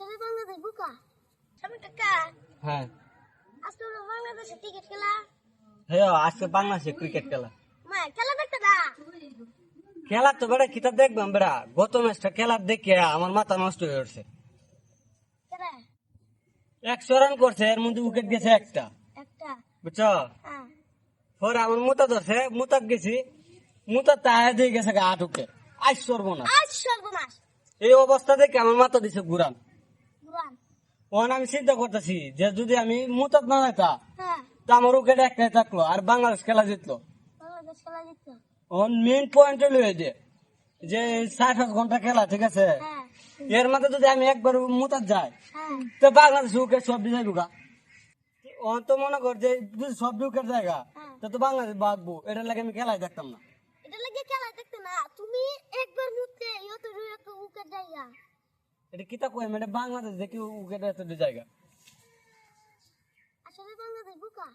আসলে বাংলাদেশ বুকা সামনে কাকা। হ্যাঁ আজকে হলো বাংলাদেশের ক্রিকেট খেলা। হ্যাঁ আজকে বাংলাদেশে ক্রিকেট খেলা। মা খেলা দেখতে না। খেলা তো বেড়া কিতা দেখবাম বেড়া, গত ম্যাচটা খেলা দেখে আমার মাথা নষ্ট হয়ে উঠছে। কেডা? 100 রান করছে, এর মধ্যে উইকেট গেছে একটা, একটা। বুঝছো? হ্যাঁ। পরে আমার মুতা ধরছে, মুতাক গেছি, মুতা তাহে দিয়ে গেছে 8 উইকেট। আজ সর্বনাশ। আজ সর্বনাশ। এই অবস্থা দেখে আমার মাথা দিছে ঘুরান। গুরান। ওখান আমি চিন্তা করতেছি যে যদি আমি মুতাত না যেতাম, হ্যাঁ। তা আমার উইকেট একটাই থাকলো আর বাংলাদেশ খেলা জিতলো। বাংলাদেশ খেলা জিততো। ওখান মেইন পয়েন্ট হলো এই যে 60 ঘন্টা খেলা, ঠিক আছে? হ্যাঁ। এর মধ্যে যদি আমি একবার মুতাত যাই, হ্যাঁ। তো বাংলাদেশ উইকেট সব দিয়ে যাইবো গা। ও তো মনে কর যে যদি সব উইকেট জায়গা, হ্যাঁ। তো বাংলাদেশ বাগবো, এটার লাগে আমি খেলাই দেখতাম না। এটা লাগে খেলা দেখতে না। তুমি একবার মুততে ইয়ত রুয়ত উইকেট যাইয়া। এটা কিতা কই মানে বাংলাদেশ দেখি উইকেট এত জায়গা। আসলে বাংলাদেশ বুকা।